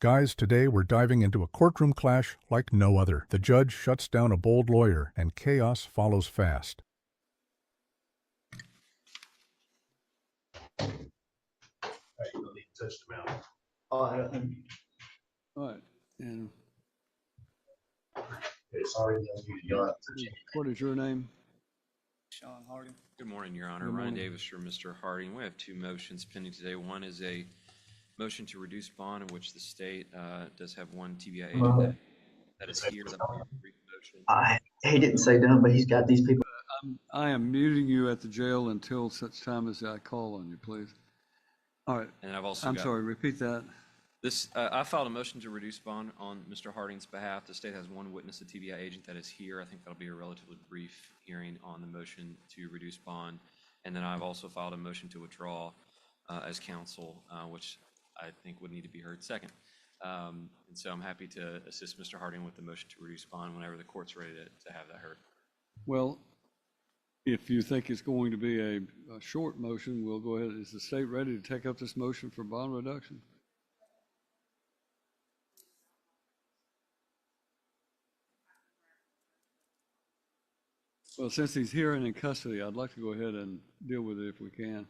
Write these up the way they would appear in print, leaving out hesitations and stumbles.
Guys, today we're diving into a courtroom clash like no other. The judge shuts down a bold lawyer, and chaos follows fast. Hey, you don't need to touch the mountain. Oh, I don't. All right, and It's already done. You don't have to touch what is your name? Sean Harding. Good morning, Your Honor. Good Ryan morning. Davis for Mr. Harding. We have two motions pending today. One is a motion to reduce bond, in which the state does have one TBI agent that is here. That will be a brief motion. He didn't say done, but he's got these people. I am muting you at the jail until such time as I call on you, please. All right, And I've also I'm got sorry, repeat that. this. I filed a motion to reduce bond on Mr. Harding's behalf. The state has one witness, a TBI agent that is here. I think that'll be a relatively brief hearing on the motion to reduce bond. And then I've also filed a motion to withdraw as counsel, which I think would need to be heard second. And so I'm happy to assist Mr. Harding with the motion to reduce bond whenever the court's ready to have that heard. Well, if you think it's going to be a short motion, we'll go ahead. Is the state ready to take up this motion for bond reduction? Well, since he's here and in custody, I'd like to go ahead and deal with it if we can. That'd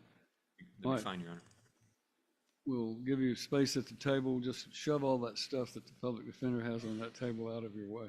All be right. fine, Your Honor. We'll give you space at the table. Just shove all that stuff that the public defender has on that table out of your way.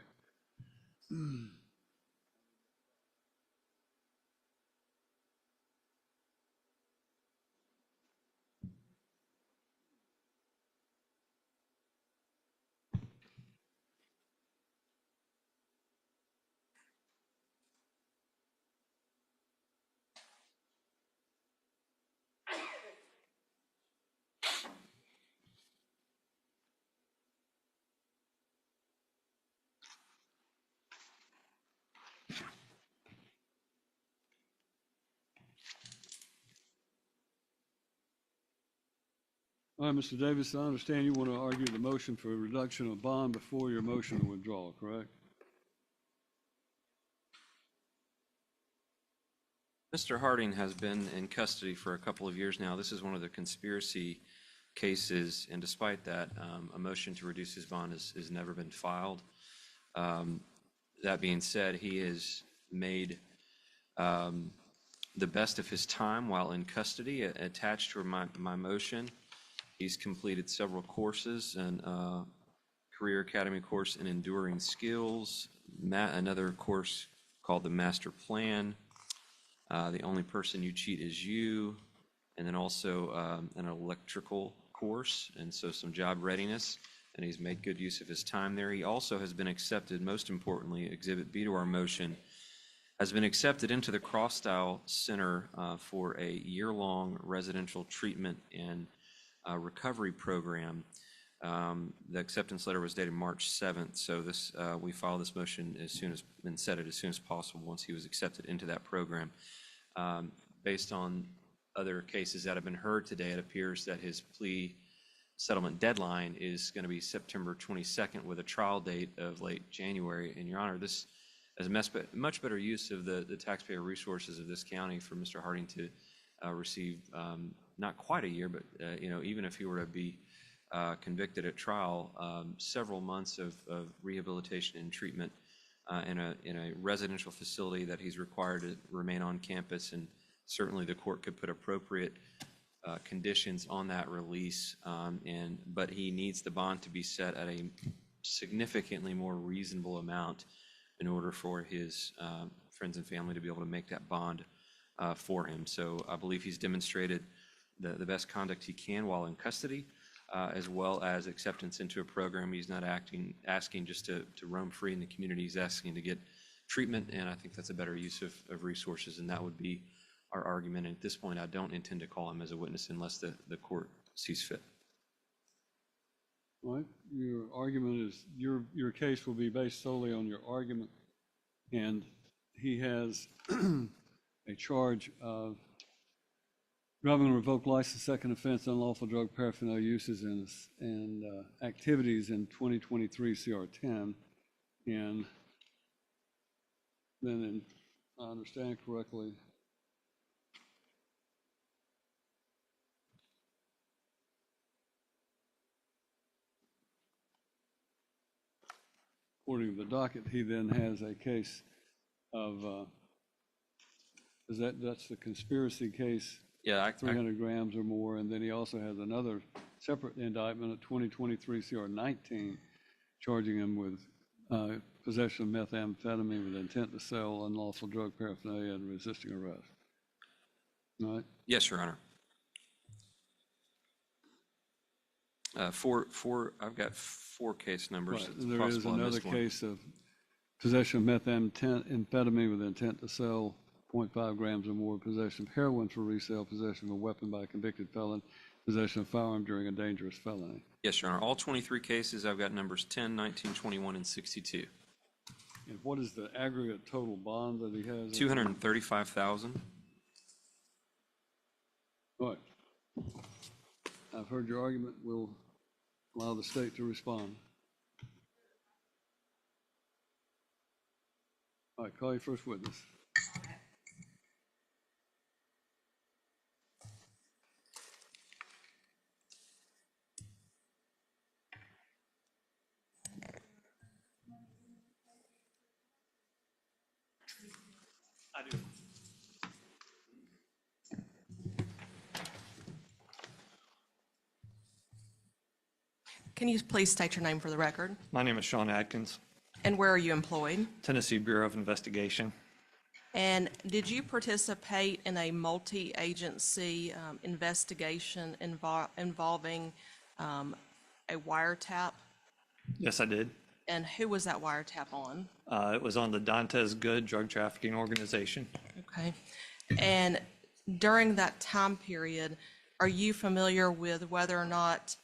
All right, Mr. Davis, I understand you want to argue the motion for a reduction of bond before your motion to withdraw, correct? Mr. Harding has been in custody for a couple of years now. This is one of the conspiracy cases, and despite that, a motion to reduce his bond has never been filed. That being said, he has made the best of his time while in custody. Attached to my motion, he's completed several courses, and Career Academy course in Enduring Skills, another course called the Master Plan, The Only Person You Cheat Is You, and then also an electrical course, and so some job readiness, and he's made good use of his time there. He also has been accepted, most importantly, Exhibit B to our motion, has been accepted into the Cross-Style Center for a year-long residential treatment and recovery program. The acceptance letter was dated March 7th, so this we filed this motion as soon as, and set it as soon as possible once he was accepted into that program. Based on other cases that have been heard today, it appears that his plea settlement deadline is going to be September 22nd with a trial date of late January. And Your Honor, this is a much better use of the taxpayer resources of this county for Mr. Harding to receive not quite a year, but even if he were to be convicted at trial, several months of rehabilitation and treatment in a residential facility that he's required to remain on campus, and certainly the court could put appropriate conditions on that release, but he needs the bond to be set at a significantly more reasonable amount in order for his friends and family to be able to make that bond for him. So I believe he's demonstrated the best conduct he can while in custody, as well as acceptance into a program. He's not asking just to roam free in the community. He's asking to get treatment, and I think that's a better use of resources, and that would be our argument. And at this point, I don't intend to call him as a witness unless the court sees fit. All right, your argument is, your case will be based solely on your argument, and he has a charge of driving on a revoked license, second offense, unlawful drug paraphernalia uses and activities in 2023 CR 10, and then, if I understand correctly, according to the docket, he then has a case of, that's the conspiracy case, Yeah, 300 grams or more, and then he also has another separate indictment of 2023 CR 19, charging him with possession of methamphetamine with intent to sell, unlawful drug paraphernalia, and resisting arrest. All right? yes, Your Honor. I've got four case numbers. Right. It's There is possible I another missed one. case of possession of methamphetamine with intent to sell 0.5 grams or more, possession of heroin for resale, possession of a weapon by a convicted felon, possession of firearm during a dangerous felony. Yes, Your Honor. All 23 cases, I've got numbers 10, 19, 21, and 62. And what is the aggregate total bond that he has? 235,000. All right. I've heard your argument. We'll allow the state to respond. All right, call your first witness. I do. Can you please state your name for the record? My name is Sean Adkins, And where are you employed? Tennessee Bureau of Investigation. And did you participate in a multi-agency investigation involving a wiretap? Yes, I did. And who was that wiretap on? It was on the Dantes Good drug trafficking organization. Okay. And during that time period, are you familiar with whether or not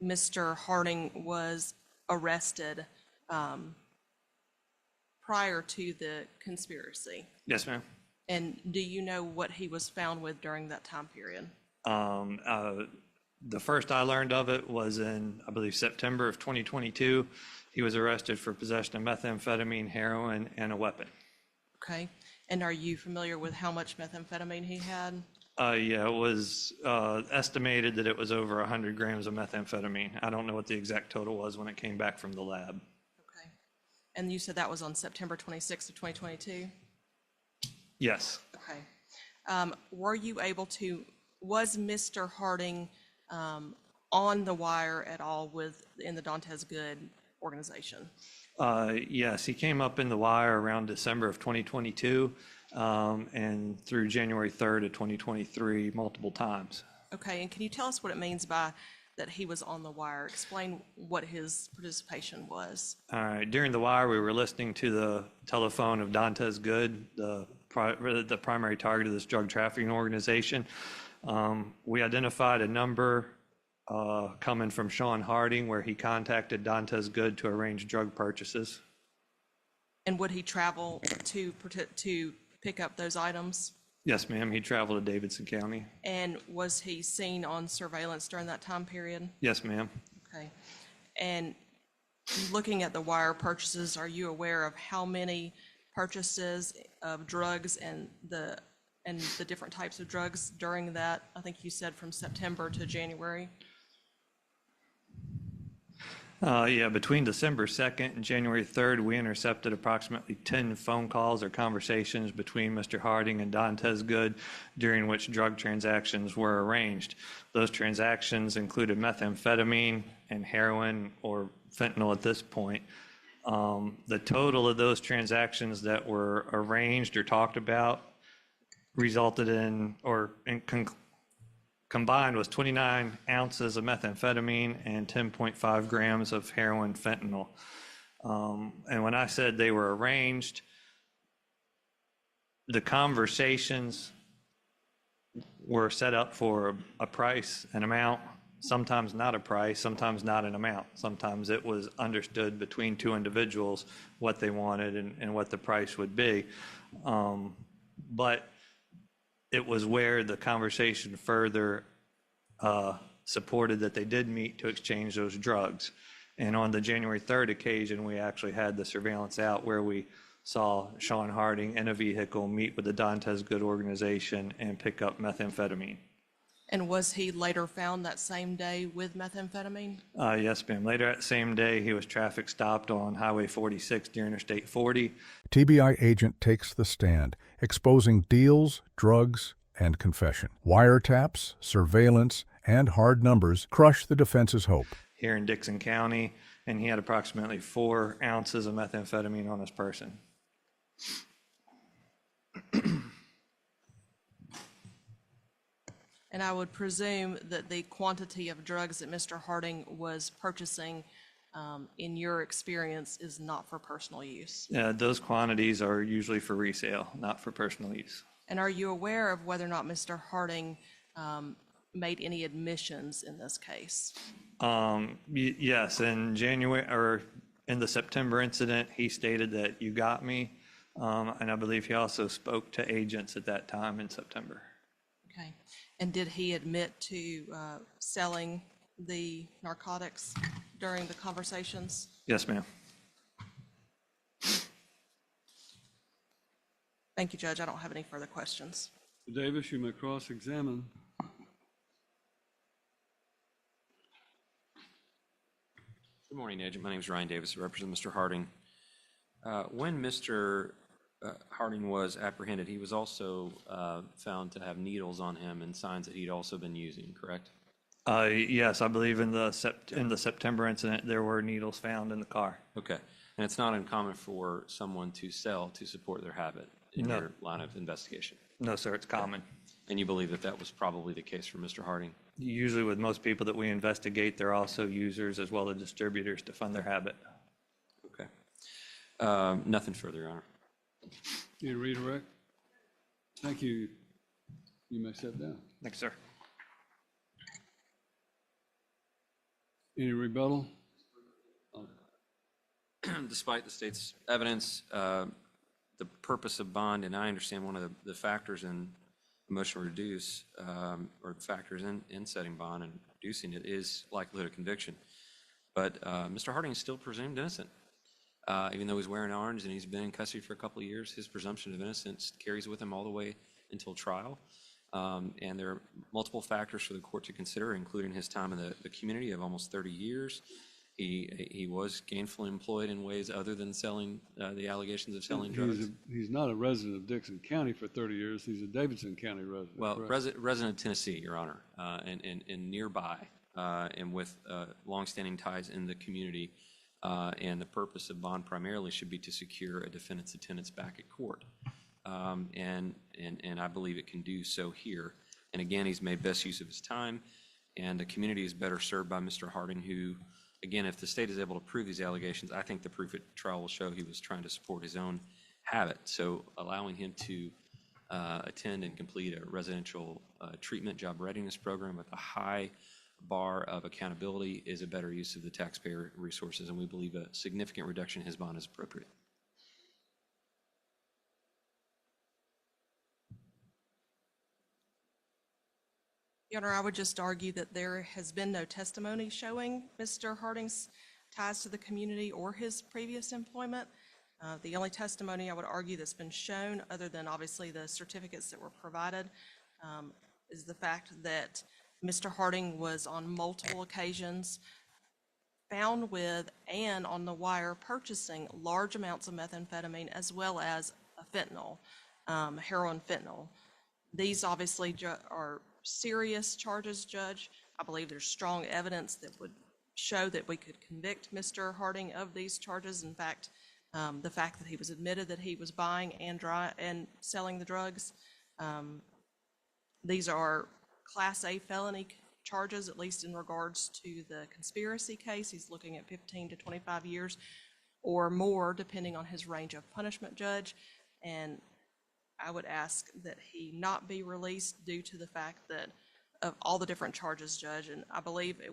Mr. Harding was arrested prior to the conspiracy? Yes, ma'am. And do you know what he was found with during that time period? The first I learned of it was in, I believe, September of 2022. He was arrested for possession of methamphetamine, heroin, and a weapon. Okay. And are you familiar with how much methamphetamine he had? Yeah, it was estimated that it was over 100 grams of methamphetamine. I don't know what the exact total was when it came back from the lab. Okay. And you said that was on September 26th of 2022? Yes. Okay. Were you able to, was Mr. Harding on the wire at all in the Dantes Good organization? Yes, he came up in the wire around December of 2022 and through January 3rd of 2023 multiple times. Okay, and can you tell us what it means by that he was on the wire? Explain what his participation was. All right, during the wire, we were listening to the telephone of Dantes Good, the primary target of this drug trafficking organization. We identified a number coming from Sean Harding where he contacted Dantes Good to arrange drug purchases. And would he travel to pick up those items? Yes, ma'am. He traveled to Davidson County. And was he seen on surveillance during that time period? Yes, ma'am. Okay. And looking at the wire purchases, are you aware of how many purchases of drugs and the different types of drugs during that? I think you said from September to January. Yeah, between December 2nd and January 3rd, we intercepted approximately 10 phone calls or conversations between Mr. Harding and Dantes Good, during which drug transactions were arranged. Those transactions included methamphetamine and heroin, or fentanyl at this point. The total of those transactions that were arranged or talked about resulted in, combined was 29 ounces of methamphetamine and 10.5 grams of heroin fentanyl. And when I said they were arranged, the conversations were set up for a price, an amount, sometimes not a price, sometimes not an amount. Sometimes it was understood between two individuals what they wanted and what the price would be. But it was where the conversation further supported that they did meet to exchange those drugs. And on the January 3rd occasion, we actually had the surveillance out where we saw Sean Harding in a vehicle meet with the Dantes Good organization and pick up methamphetamine. And was he later found that same day with methamphetamine? Yes, ma'am. Later that same day, he was traffic stopped on Highway 46 near Interstate 40. TBI agent takes the stand, exposing deals, drugs, and confession. Wiretaps, surveillance, and hard numbers crush the defense's hope. Here in Dixon County, and he had approximately 4 ounces of methamphetamine on his person. And I would presume that the quantity of drugs that Mr. Harding was purchasing, in your experience, is not for personal use. Those quantities are usually for resale, not for personal use. And are you aware of whether or not Mr. Harding made any admissions in this case? Yes, in January, or in the September incident, he stated that you got me. And I believe he also spoke to agents at that time in September. Okay. And did he admit to selling the narcotics during the conversations? Yes, ma'am. Thank you, Judge. I don't have any further questions. Mr. Davis, you may cross-examine. Good morning, Agent. My name is Ryan Davis. I represent Mr. Harding. When Mr. Harding was apprehended, he was also found to have needles on him and signs that he'd also been using, correct? Yes, I believe in the September incident, there were needles found in the car. Okay. And it's not uncommon for someone to sell to support their habit in No. your line of investigation. No, sir, it's common. And you believe that that was probably the case for Mr. Harding? Usually with most people that we investigate, they're also users as well as distributors to fund their habit. Okay. Nothing further, Your Honor. Need a redirect? Thank you. You may sit down. Thanks, sir. Any rebuttal? Despite the state's evidence, the purpose of bond, and I understand one of the factors in a motion to reduce, or the factors in setting bond and reducing it, is likelihood of conviction. But Mr. Harding is still presumed innocent. Even though he's wearing orange and he's been in custody for a couple of years, his presumption of innocence carries with him all the way until trial. And there are multiple factors for the court to consider, including his time in the community of almost 30 years. He was gainfully employed in ways other than selling, the allegations of selling drugs. He's not a resident of Dixon County for 30 years. He's a Davidson County resident. Well, correct? resident of Tennessee, Your Honor, and nearby, and with longstanding ties in the community. And the purpose of bond primarily should be to secure a defendant's attendance back at court. And I believe it can do so here. And again, he's made best use of his time, and the community is better served by Mr. Harding, who, again, if the state is able to prove these allegations, I think the proof at trial will show he was trying to support his own habit. So allowing him to attend and complete a residential treatment job readiness program with a high bar of accountability is a better use of the taxpayer resources, and we believe a significant reduction in his bond is appropriate. Your Honor, I would just argue that there has been no testimony showing Mr. Harding's ties to the community or his previous employment. The only testimony I would argue that's been shown, other than obviously the certificates that were provided, is the fact that Mr. Harding was on multiple occasions found with and on the wire purchasing large amounts of methamphetamine as well as a fentanyl, heroin fentanyl. These obviously are serious charges, Judge. I believe there's strong evidence that would show that we could convict Mr. Harding of these charges. In fact, the fact that he was admitted that he was buying and selling the drugs, these are Class A felony charges, at least in regards to the conspiracy case. He's looking at 15 to 25 years or more, depending on his range of punishment, Judge. And I would ask that he not be released due to the fact that of all the different charges, Judge. And I believe it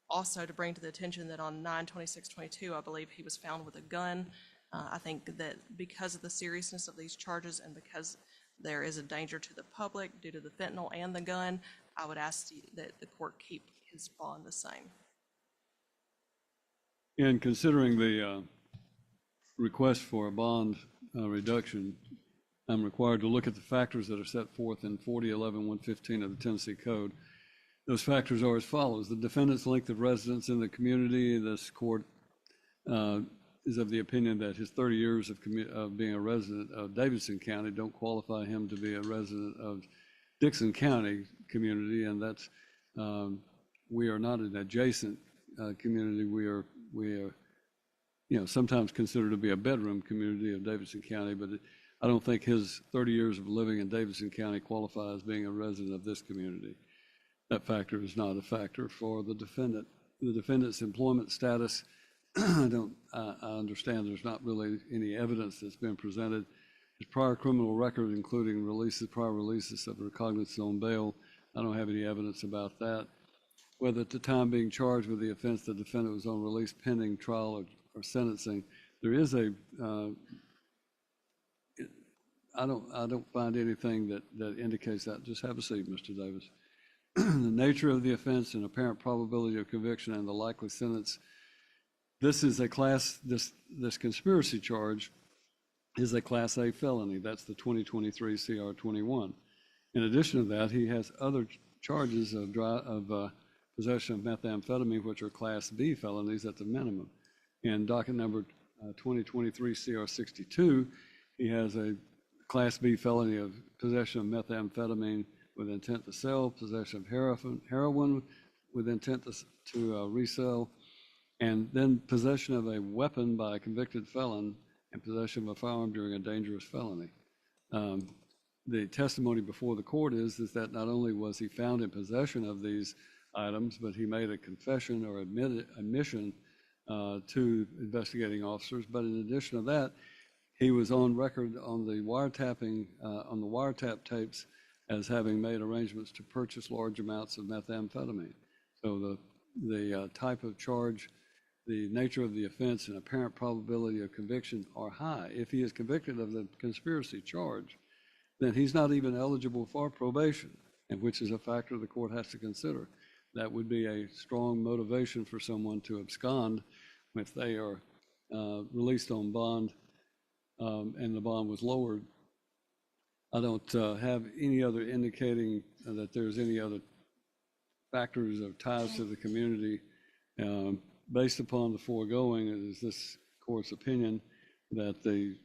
also to bring to the attention that on 9/26/22, I believe he was found with a gun. I think that because of the seriousness of these charges and because there is a danger to the public due to the fentanyl and the gun, I would ask that the court keep his bond the same. In considering the request for a bond reduction, I'm required to look at the factors that are set forth in 4011-115 of the Tennessee Code. Those factors are as follows. The defendant's length of residence in the community. This court is of the opinion that his 30 years of being a resident of Davidson County don't qualify him to be a resident of Dixon County community, and that's, we are not an adjacent community. We are, sometimes considered to be a bedroom community of Davidson County, but I don't think his 30 years of living in Davidson County qualifies as being a resident of this community. That factor is not a factor for the defendant. The defendant's employment status, I understand there's not really any evidence that's been presented. His prior criminal record, including prior releases of recognizance on bail, I don't have any evidence about that. Whether at the time being charged with the offense, the defendant was on release pending trial or sentencing, there is I don't find anything that indicates that. Just have a seat, Mr. Davis. The nature of the offense and apparent probability of conviction and the likely sentence. This is this conspiracy charge is a Class A felony. That's the 2023 CR 21. In addition to that, he has other charges of possession of methamphetamine, which are Class B felonies at the minimum. In docket number 2023 CR 62, he has a Class B felony of possession of methamphetamine with intent to sell, possession of heroin with intent to resell, and then possession of a weapon by a convicted felon and possession of a firearm during a dangerous felony. The testimony before the court is that not only was he found in possession of these items, but he made a confession or admission to investigating officers. But in addition to that, he was on record on the wiretap tapes as having made arrangements to purchase large amounts of methamphetamine. So the type of charge, the nature of the offense, and apparent probability of conviction are high. If he is convicted of the conspiracy charge, then he's not even eligible for probation, and which is a factor the court has to consider. That would be a strong motivation for someone to abscond if they are released on bond and the bond was lowered. I don't have any other indicating that there's any other factors or ties to the community. Based upon the foregoing, it is this court's opinion that the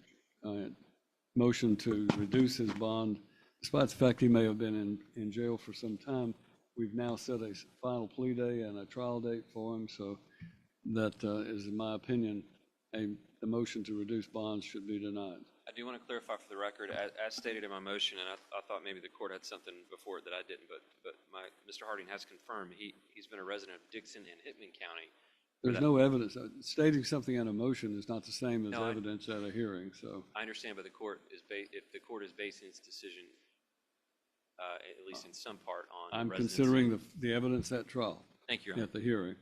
motion to reduce his bond, despite the fact he may have been in jail for some time, we've now set a final plea day and a trial date for him. So that is, in my opinion, the motion to reduce bonds should be denied. I do want to clarify for the record, as stated in my motion, and I thought maybe the court had something before it that I didn't, but Mr. Harding has confirmed he's been a resident of Dixon and Hickman County. There's no evidence. Stating something in a motion is not the same as evidence at a hearing. So I understand, but the court is if the court is basing its decision, at least in some part, on I'm residency. considering the evidence at trial. Thank you, Your Honor. At the hearing.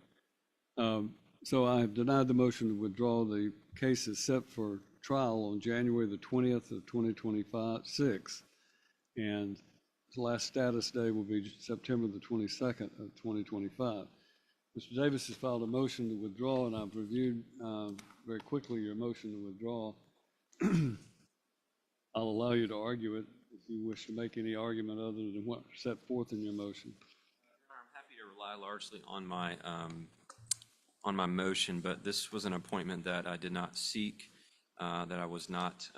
So I have denied the motion to withdraw. The case is set for trial on January the 20th of 2026, and the last status day will be September the 22nd of 2025. Mr. Davis has filed a motion to withdraw, and I've reviewed very quickly your motion to withdraw. I'll allow you to argue it if you wish to make any argument other than what set forth in your motion. I'm happy to rely largely on my motion, but this was an appointment that I did not seek, that I was not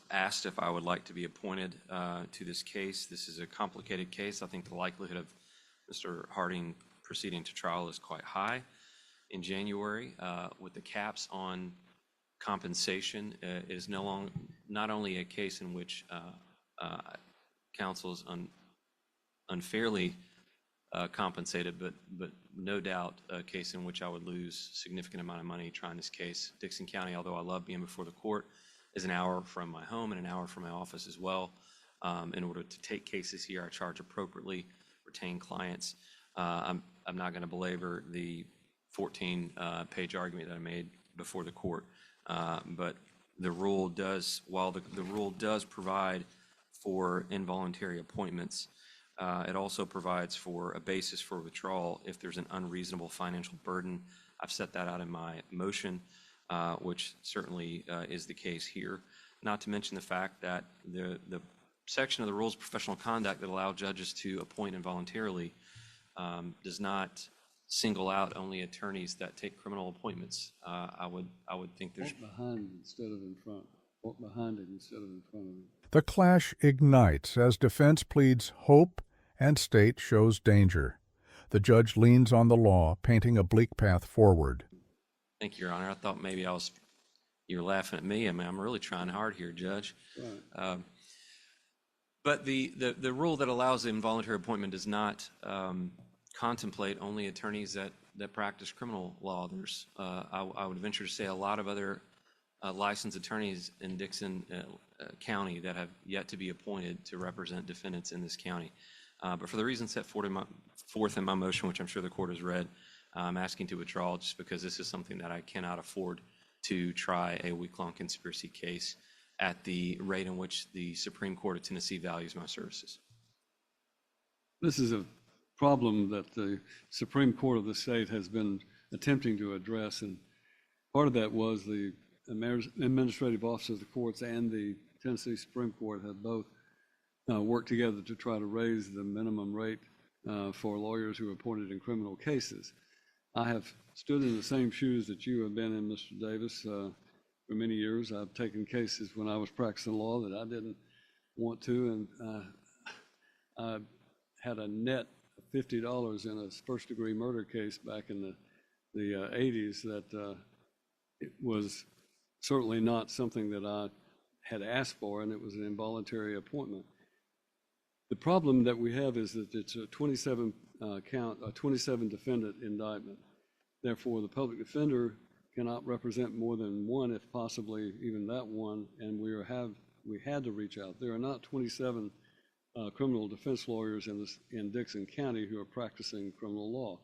asked if I would like to be appointed to this case. This is a complicated case. I think the likelihood of Mr. Harding proceeding to trial is quite high in January. With the caps on compensation, it is not only a case in which counsel is unfairly compensated, but no doubt a case in which I would lose a significant amount of money trying this case. Dixon County, although I love being before the court, is an hour from my home and an hour from my office as well. In order to take cases here, I charge appropriately, retain clients. I'm not going to belabor the 14-page argument that I made before the court, but the rule does, while the rule does provide for involuntary appointments, it also provides for a basis for withdrawal if there's an unreasonable financial burden. I've set that out in my motion, which certainly is the case here. not to mention the fact that the section of the rules of professional conduct that allow judges to appoint involuntarily does not single out only attorneys that take criminal appointments. I would think there's Walk behind it instead of in front. Walk behind it instead of in front of it. The clash ignites as defense pleads hope and state shows danger. The judge leans on the law, painting a bleak path forward. Thank you, Your Honor. I thought maybe you're laughing at me. I mean, I'm really trying hard here, Judge. Right. But the rule that allows the involuntary appointment does not contemplate only attorneys that practice criminal law. There's, I would venture to say, a lot of other licensed attorneys in Dixon County that have yet to be appointed to represent defendants in this county. But for the reasons set forth in my motion, which I'm sure the court has read, I'm asking to withdraw just because this is something that I cannot afford to try a week-long conspiracy case at the rate in which the Supreme Court of Tennessee values my services. This is a problem that the Supreme Court of the state has been attempting to address, and part of that was the administrative office of the courts and the Tennessee Supreme Court have both worked together to try to raise the minimum rate for lawyers who are appointed in criminal cases. I have stood in the same shoes that you have been in, Mr. Davis, for many years. I've taken cases when I was practicing law that I didn't want to, and I had a net of $50 in a first-degree murder case back in the 80s that it was certainly not something that I had asked for, and it was an involuntary appointment. The problem that we have is that it's a 27 defendant indictment. Therefore, the public defender cannot represent more than one, if possibly even that one, and we had to reach out. There are not 27 criminal defense lawyers in Dixon County who are practicing criminal law.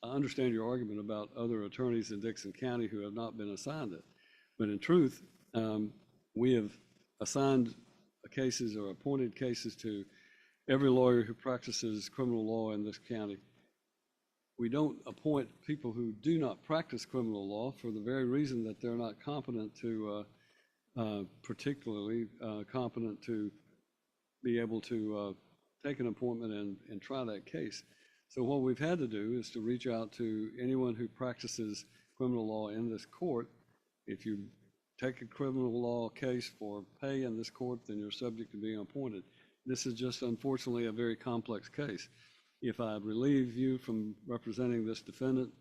I understand your argument about other attorneys in Dixon County who have not been assigned it, but in truth, we have assigned cases or appointed cases to every lawyer who practices criminal law in this county. We don't appoint people who do not practice criminal law for the very reason that they're not competent to, particularly competent to be able to take an appointment and try that case. So what we've had to do is to reach out to anyone who practices criminal law in this court. If you take a criminal law case for pay in this court, then you're subject to being appointed. This is just unfortunately a very complex case. If I relieve you from representing this defendant,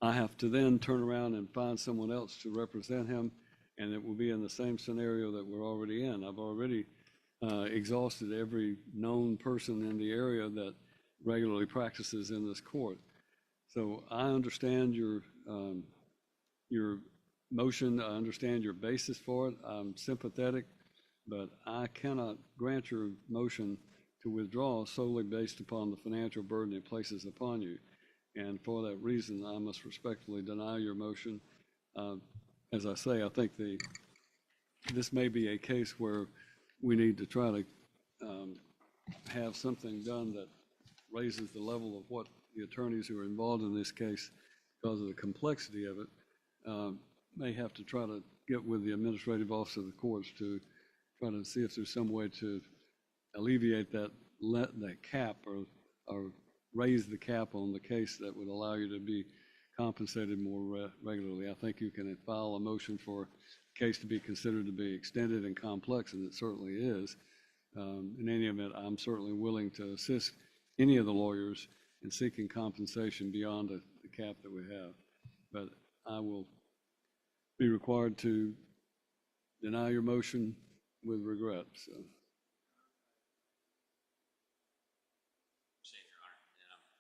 I have to then turn around and find someone else to represent him, and it will be in the same scenario that we're already in. I've already exhausted every known person in the area that regularly practices in this court. So I understand your motion, I understand your basis for it, I'm sympathetic, but I cannot grant your motion to withdraw solely based upon the financial burden it places upon you. And for that reason, I must respectfully deny your motion. As I say, I think this may be a case where we need to try to have something done that raises the level of what the attorneys who are involved in this case, because of the complexity of it, may have to try to get with the administrative office of the courts to try to see if there's some way to alleviate that cap or raise the cap on the case that would allow you to be compensated more regularly. I think you can file a motion for a case to be considered to be extended and complex, and it certainly is. In any event, I'm certainly willing to assist any of the lawyers in seeking compensation beyond the cap that we have. But I will be required to deny your motion with regret. So.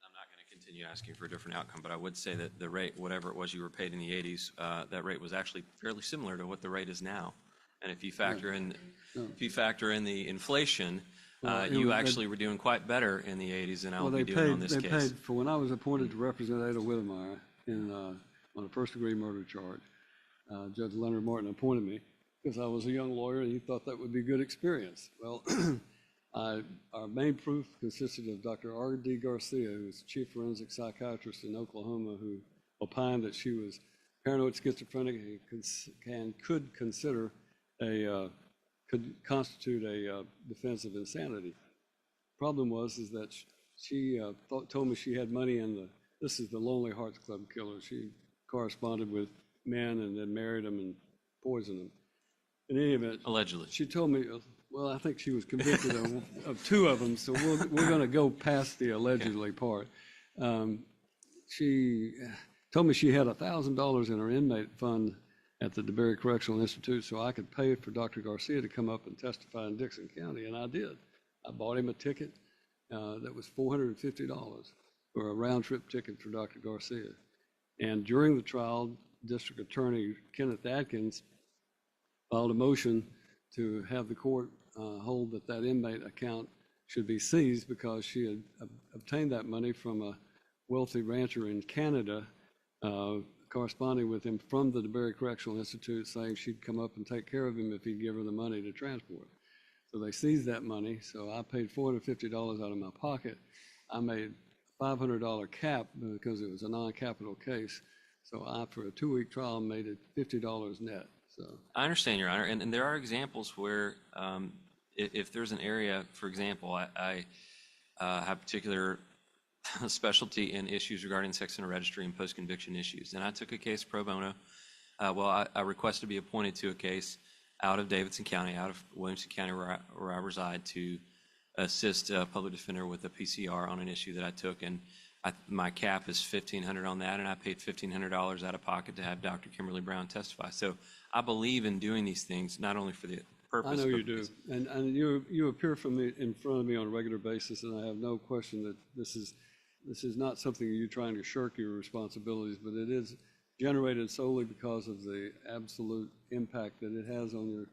I'm not going to continue asking for a different outcome, but I would say that the rate, whatever it was you were paid in the 80s, that rate was actually fairly similar to what the rate is now. And if you factor in, the inflation, you actually were doing quite better in the 80s than I will be doing on this case. They paid for when I was appointed to represent Ada Whittemire on a first-degree murder charge. Judge Leonard Martin appointed me because I was a young lawyer and he thought that would be good experience. Well, our main proof consisted of Dr. R.D. Garcia, who was chief forensic psychiatrist in Oklahoma, who opined that she was paranoid schizophrenic and could consider could constitute a defense of insanity. Problem was is that she told me she had money in this is the Lonely Hearts Club killer. She corresponded with men and then married them and poisoned them. In any event, Allegedly. she told me, well, I think she was convicted of 2 of them, so we're going to go past the allegedly part. She told me she had $1,000 in her inmate fund at the DeBerry Correctional Institute, so I could pay for Dr. Garcia to come up and testify in Dixon County, and I did. I bought him a ticket that was $450 for a round-trip ticket for Dr. Garcia. And during the trial, District Attorney Kenneth Adkins filed a motion to have the court hold that inmate account should be seized because she had obtained that money from a wealthy rancher in Canada, corresponding with him from the DeBerry Correctional Institute, saying she'd come up and take care of him if he'd give her the money to transport. So they seized that money, so I paid $450 out of my pocket. I made a $500 cap because it was a non-capital case. So I, for a 2-week trial, made it $50 net. So I understand, Your Honor, and there are examples where if there's an area, for example, I have particular specialty in issues regarding sex offender registry and post-conviction issues, and I took a case pro bono. I requested to be appointed to a case out of Davidson County, out of Williamson County, where I reside, to assist a public defender with a PCR on an issue that I took, and my cap is $1,500 on that, and I paid $1,500 out of pocket to have Dr. Kimberly Brown testify. So I believe in doing these things not only for the purpose. I know you do, and you appear in front of me on a regular basis, and I have no question that this is not something you're trying to shirk your responsibilities, but it is generated solely because of the absolute impact that it has on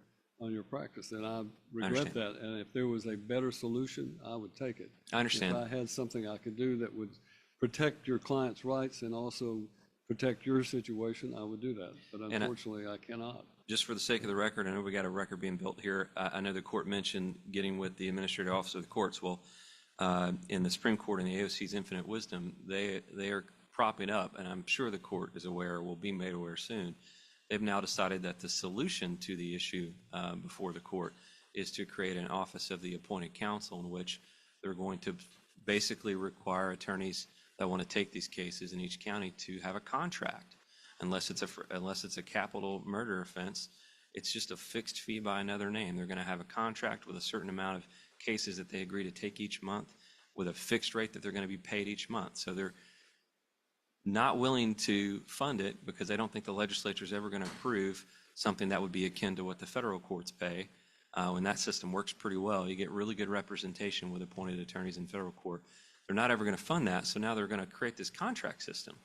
your practice, and I regret that. And if there was a better solution, I would take it. I understand. If I had something I could do that would protect your client's rights and also protect your situation, I would do that. But unfortunately, I cannot. Just for the sake of the record, I know we got a record being built here. I know the court mentioned getting with the administrative office of the courts. Well, in the Supreme Court and the AOC's infinite wisdom, they are propping up, and I'm sure the court is aware, will be made aware soon. They've now decided that the solution to the issue before the court is to create an office of the appointed counsel, in which they're going to basically require attorneys that want to take these cases in each county to have a contract. Unless it's a capital murder offense, it's just a fixed fee by another name. They're going to have a contract with a certain amount of cases that they agree to take each month, with a fixed rate that they're going to be paid each month. So they're not willing to fund it because they don't think the legislature is ever going to approve something that would be akin to what the federal courts pay. And that system works pretty well. You get really good representation with appointed attorneys in federal court. They're not ever going to fund that, so now they're going to create this contract system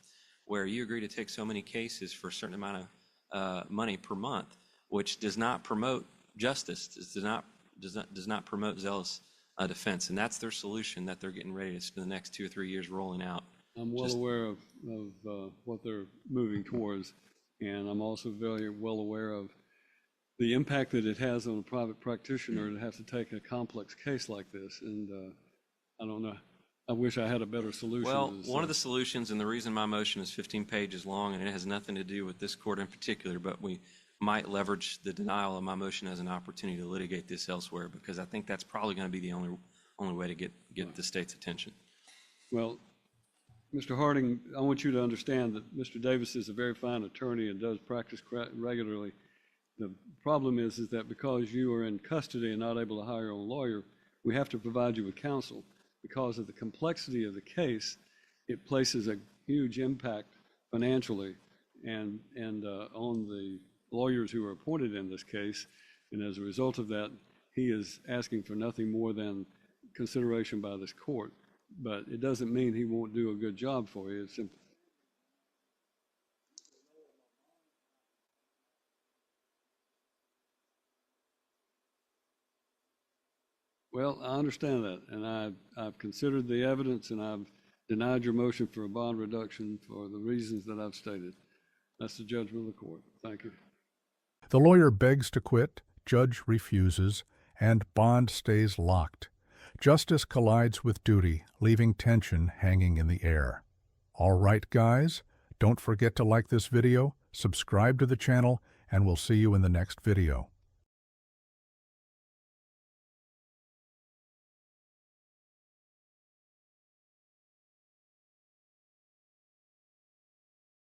where you agree to take so many cases for a certain amount of money per month, which does not promote justice, does not promote zealous defense. And that's their solution that they're getting ready to spend the next 2 or 3 years rolling out. I'm well aware of what they're moving towards, and I'm also very well aware of the impact that it has on a private practitioner to have to take a complex case like this. And I don't know. I wish I had a better solution. Well, one of the solutions, and the reason my motion is 15 pages long, and it has nothing to do with this court in particular, but we might leverage the denial of my motion as an opportunity to litigate this elsewhere, because I think that's probably going to be the only way to get the state's attention. Well, Mr. Harding, I want you to understand that Mr. Davis is a very fine attorney and does practice regularly. The problem is that because you are in custody and not able to hire a lawyer, we have to provide you with counsel. Because of the complexity of the case, it places a huge impact financially and on the lawyers who are appointed in this case. And as a result of that, he is asking for nothing more than consideration by this court. But it doesn't mean he won't do a good job for you. It's simply. Well, I understand that, and I've considered the evidence, and I've denied your motion for a bond reduction for the reasons that I've stated. That's the judgment of the court. Thank you. The lawyer begs to quit, judge refuses, and bond stays locked. Justice collides with duty, leaving tension hanging in the air. All right, guys, don't forget to like this video, subscribe to the channel, and we'll see you in the next video.